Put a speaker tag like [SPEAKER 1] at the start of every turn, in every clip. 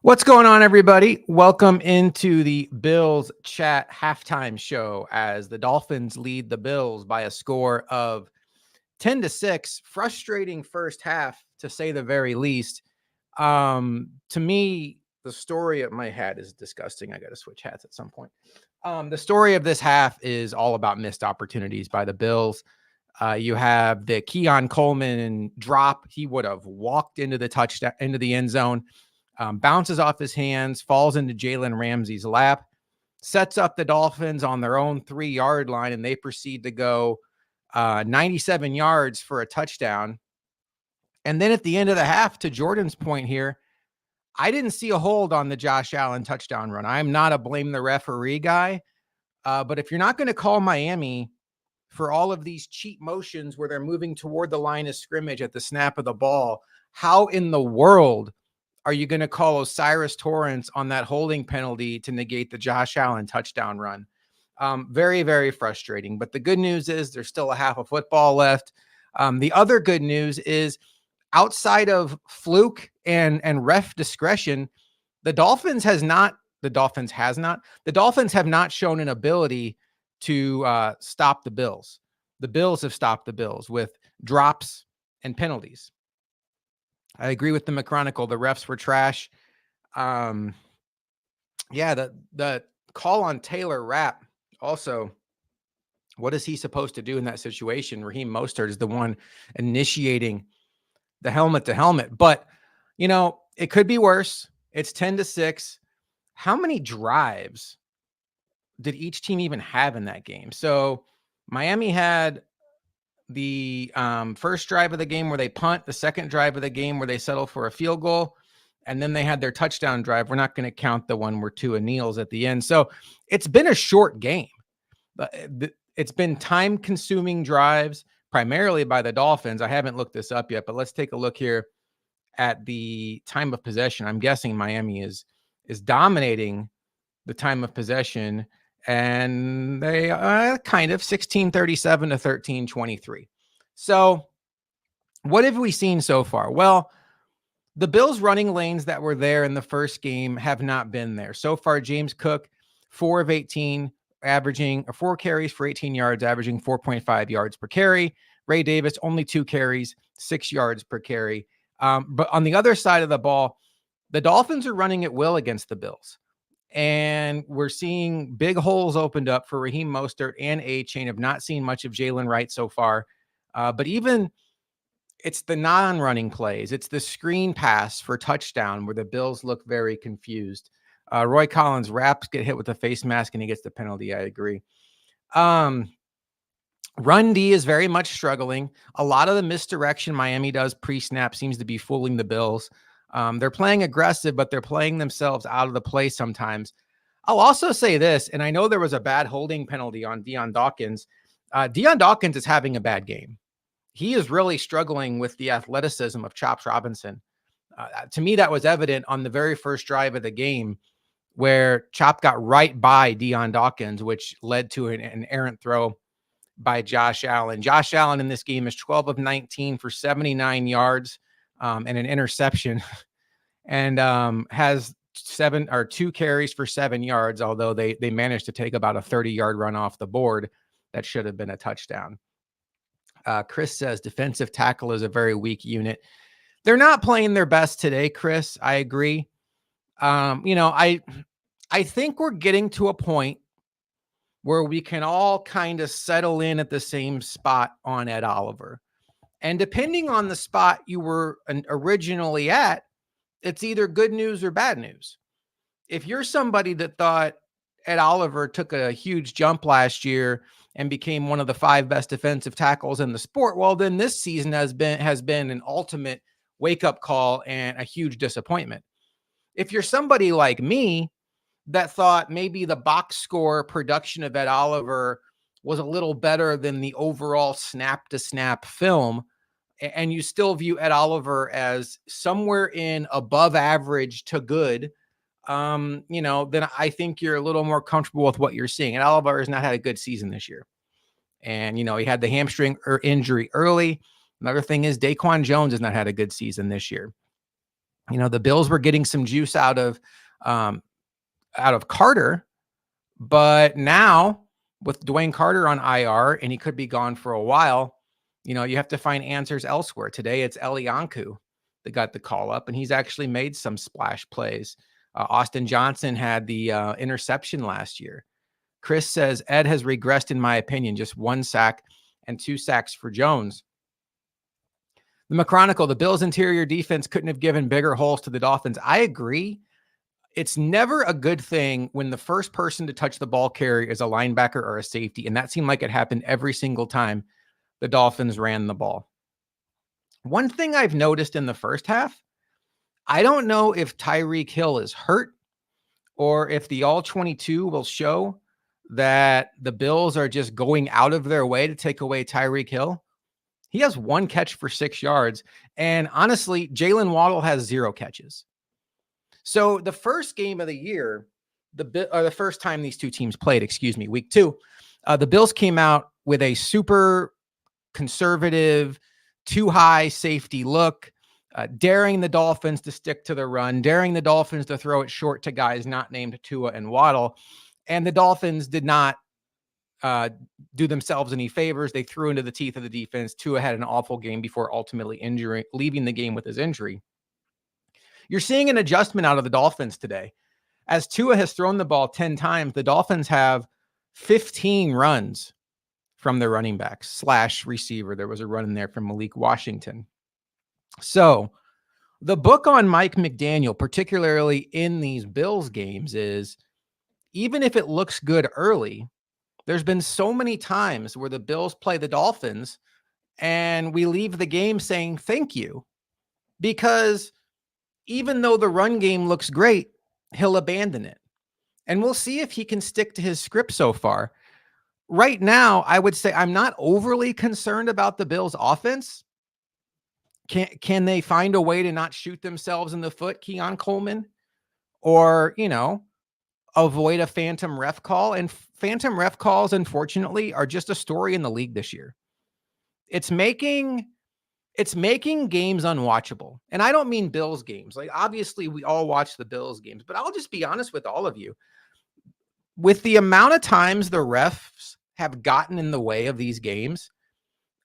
[SPEAKER 1] What's going on, everybody? Welcome into the Bills Chat halftime show as the Dolphins lead the Bills by a score of 10-6. Frustrating first half, to say the very least. To me, the story of my hat is disgusting. I got to switch hats at some point. The story of this half is all about missed opportunities by the Bills. You have the Keon Coleman drop. He would have walked into the touchdown, into the end zone, bounces off his hands, falls into Jalen Ramsey's lap, sets up the Dolphins on their own 3-yard line, and they proceed to go 97 yards for a touchdown. And then at the end of the half, to Jordan's point here, I didn't see a hold on the Josh Allen touchdown run. I'm not a blame the referee guy, but if you're not going to call Miami for all of these cheat motions where they're moving toward the line of scrimmage at the snap of the ball, how in the world are you going to call Osiris Torrance on that holding penalty to negate the Josh Allen touchdown run? Very, very frustrating. But the good news is there's still a half of football left. The other good news is outside of fluke and ref discretion, the Dolphins have not shown an ability to stop the Bills. The Bills have stopped the Bills with drops and penalties. I agree with the McChronicle. The refs were trash. The call on Taylor Rapp also, what is he supposed to do in that situation? Raheem Mostert is the one initiating the helmet to helmet. But, it could be worse. It's 10-6. How many drives did each team even have in that game? So Miami had the first drive of the game where they punt, the second drive of the game where they settle for a field goal, and then they had their touchdown drive. We're not going to count the one where Tua kneels at the end. So it's been a short game. It's been time-consuming drives, primarily by the Dolphins. I haven't looked this up yet, but let's take a look here at the time of possession. I'm guessing Miami is dominating the time of possession, and they kind of 16:37 to 13:23. So what have we seen so far? Well, the Bills running lanes that were there in the first game have not been there. So far, James Cook, 4 of 18, averaging 4 carries for 18 yards, averaging 4.5 yards per carry. Ray Davis, only 2 carries, 6 yards per carry. But on the other side of the ball, the Dolphins are running at will against the Bills. And we're seeing big holes opened up for Raheem Mostert and A-Chain. Have not seen much of Jalen Wright so far. But even it's the non-running plays. It's the screen pass for touchdown where the Bills look very confused. Roy Collins Raps get hit with a face mask and he gets the penalty. I agree. Run D is very much struggling. A lot of the misdirection Miami does pre-snap seems to be fooling the Bills. They're playing aggressive, but they're playing themselves out of the play sometimes. I'll also say this, and I know there was a bad holding penalty on Deion Dawkins. Deion Dawkins is having a bad game. He is really struggling with the athleticism of Chops Robinson. To me, that was evident on the very first drive of the game where Chop got right by Deion Dawkins, which led to an errant throw by Josh Allen. Josh Allen in this game is 12 of 19 for 79 yards and an interception and has 2 carries for 7 yards, although they managed to take about a 30-yard run off the board that should have been a touchdown. Chris says defensive tackle is a very weak unit. They're not playing their best today, Chris. I agree. I think we're getting to a point where we can all kind of settle in at the same spot on Ed Oliver. And depending on the spot you were originally at, it's either good news or bad news. If you're somebody that thought Ed Oliver took a huge jump last year and became one of the 5 best defensive tackles in the sport, well, then this season has been an ultimate wake-up call and a huge disappointment. If you're somebody like me that thought maybe the box score production of Ed Oliver was a little better than the overall snap-to-snap film, and you still view Ed Oliver as somewhere in above average to good, then I think you're a little more comfortable with what you're seeing. And Oliver has not had a good season this year. And, he had the hamstring injury early. Another thing is Daquan Jones has not had a good season this year. The Bills were getting some juice um, out of Carter, but now with Dwayne Carter on IR and he could be gone for a while, you have to find answers elsewhere. Today it's Elianku that got the call up, and he's actually made some splash plays. Austin Johnson had the interception last year. Chris says Ed has regressed, in my opinion, just 1 sack and 2 sacks for Jones. The McChronicle, the Bills' interior defense couldn't have given bigger holes to the Dolphins. I agree. It's never a good thing when the first person to touch the ball carrier is a linebacker or a safety, and that seemed like it happened every single time the Dolphins ran the ball. One thing I've noticed in the first half, I don't know if Tyreek Hill is hurt or if the all-22 will show that the Bills are just going out of their way to take away Tyreek Hill. He has 1 catch for 6 yards. And honestly, Jalen Waddle has 0 catches. So the first game of the year, the first time these two teams played, week 2, the Bills came out with a super conservative, too high safety look, daring the Dolphins to stick to the run, daring the Dolphins to throw it short to guys not named Tua and Waddle. And the Dolphins did not do themselves any favors. They threw into the teeth of the defense. Tua had an awful game before ultimately leaving the game with his injury. You're seeing an adjustment out of the Dolphins today. As Tua has thrown the ball 10 times, the Dolphins have 15 runs from their running backs / receiver. There was a run in there from Malik Washington. So the book on Mike McDaniel, particularly in these Bills games, is even if it looks good early, there's been so many times where the Bills play the Dolphins and we leave the game saying thank you, because even though the run game looks great, he'll abandon it. And we'll see if he can stick to his script so far. Right now, I would say I'm not overly concerned about the Bills' offense. Can they find a way to not shoot themselves in the foot, Keon Coleman? Or, avoid a phantom ref call? And phantom ref calls, unfortunately, are just a story in the league this year. It's making games unwatchable. And I don't mean Bills games. Like, obviously, we all watch the Bills games, but I'll just be honest with all of you. With the amount of times the refs have gotten in the way of these games,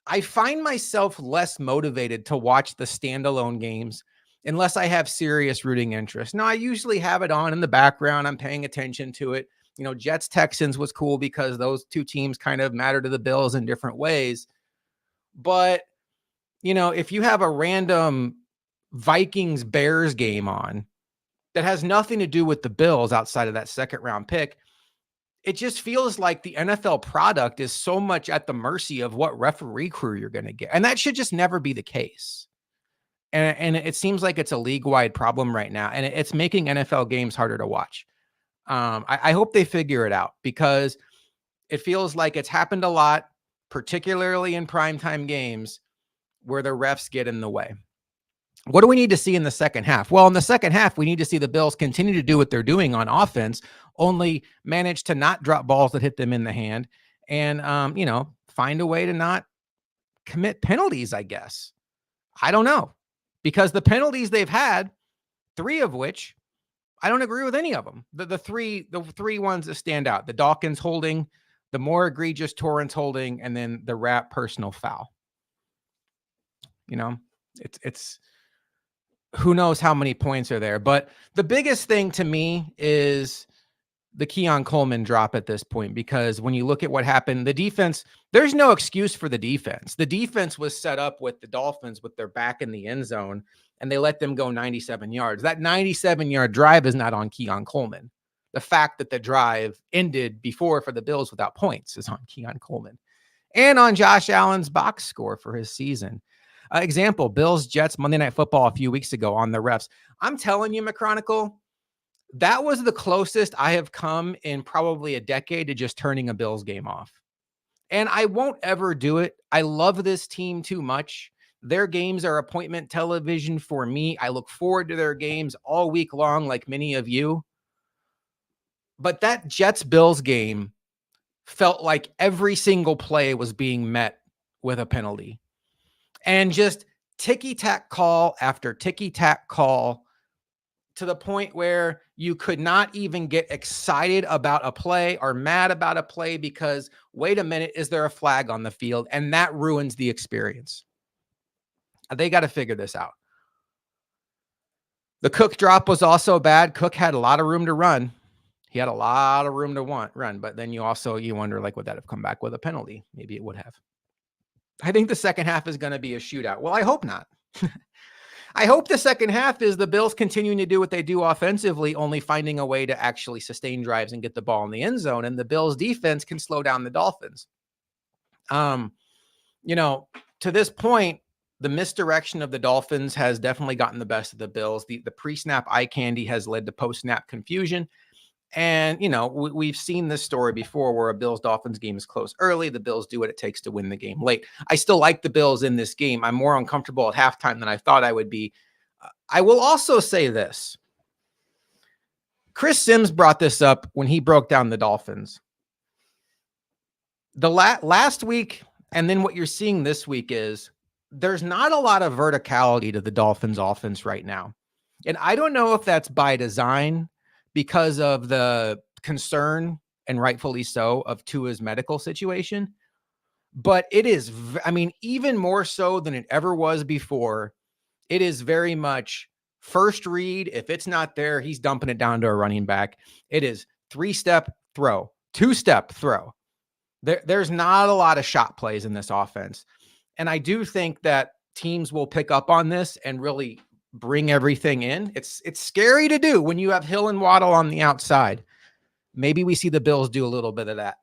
[SPEAKER 1] I find myself less motivated to watch the standalone games unless I have serious rooting interest. Now, I usually have it on in the background. I'm paying attention to it. Jets Texans was cool because those two teams kind of matter to the Bills in different ways. But, if you have a random Vikings Bears game on that has nothing to do with the Bills outside of that second round pick, it just feels like the NFL product is so much at the mercy of what referee crew you're going to get. And that should just never be the case. And it seems like it's a league-wide problem right now. And it's making NFL games harder to watch. I hope they figure it out, because it feels like it's happened a lot, particularly in primetime games where the refs get in the way. What do we need to see in the second half? Well, in the second half, we need to see the Bills continue to do what they're doing on offense, only manage to not drop balls that hit them in the hand, and, find a way to not commit penalties, I guess. I don't know, because the penalties they've had, 3 of which, I don't agree with any of them. The three ones that stand out: the Dawkins holding, the more egregious Torrance holding, and then the Rapp personal foul. It's who knows how many points are there. But the biggest thing to me is the Keon Coleman drop at this point, because when you look at what happened, the defense, there's no excuse for the defense. The defense was set up with the Dolphins with their back in the end zone, and they let them go 97 yards. That 97-yard drive is not on Keon Coleman. The fact that the drive ended before for the Bills without points is on Keon Coleman and on Josh Allen's box score for his season. Example, Bills Jets Monday Night Football a few weeks ago on the refs. I'm telling you, McChronicle, that was the closest I have come in probably a decade to just turning a Bills game off. And I won't ever do it. I love this team too much. Their games are appointment television for me. I look forward to their games all week long, like many of you. But that Jets-Bills game felt like every single play was being met with a penalty. And just ticky-tack call after ticky-tack call to the point where you could not even get excited about a play or mad about a play because, wait a minute, is there a flag on the field? And that ruins the experience. They got to figure this out. The Cook drop was also bad. Cook had a lot of room to run. He had a lot of room to run, but then you wonder, like, would that have come back with a penalty? Maybe it would have. I think the second half is going to be a shootout. Well, I hope not. I hope the second half is the Bills continuing to do what they do offensively, only finding a way to actually sustain drives and get the ball in the end zone, and the Bills defense can slow down the Dolphins. To this point, the misdirection of the Dolphins has definitely gotten the best of the Bills. The pre-snap eye candy has led to post-snap confusion. And, we've seen this story before where a Bills-Dolphins game is close early. The Bills do what it takes to win the game late. I still like the Bills in this game. I'm more uncomfortable at halftime than I thought I would be. I will also say this. Chris Sims brought this up when he broke down the Dolphins. The last week, and then what you're seeing this week is there's not a lot of verticality to the Dolphins offense right now. And I don't know if that's by design, because of the concern, and rightfully so, of Tua's medical situation. But it is, even more so than it ever was before, it is very much first read. If it's not there, he's dumping it down to a running back. It is 3-step throw, 2-step throw. There's not a lot of shot plays in this offense. And I do think that teams will pick up on this and really bring everything in. It's scary to do when you have Hill and Waddle on the outside. Maybe we see the Bills do a little bit of that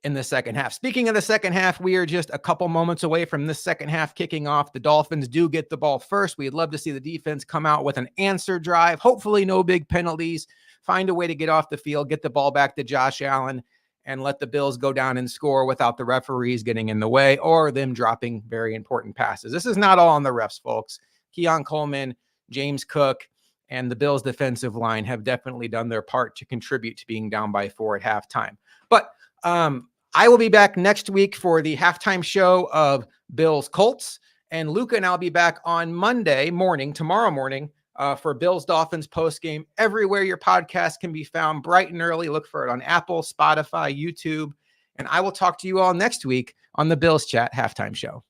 [SPEAKER 1] in the second half. Speaking of the second half, we are just a couple moments away from this second half kicking off. The Dolphins do get the ball first. We'd love to see the defense come out with an answer drive. Hopefully no big penalties. Find a way to get off the field, get the ball back to Josh Allen, and let the Bills go down and score without the referees getting in the way or them dropping very important passes. This is not all on the refs, folks. Keon Coleman, James Cook, and the Bills defensive line have definitely done their part to contribute to being down by 4 at halftime. But I will be back next week for the halftime show of Bills Colts, and Luca and I'll be back on tomorrow morning, for Bills Dolphins postgame. Everywhere your podcast can be found, bright and early. Look for it on Apple, Spotify, YouTube, and I will talk to you all next week on the Bills Chat halftime show.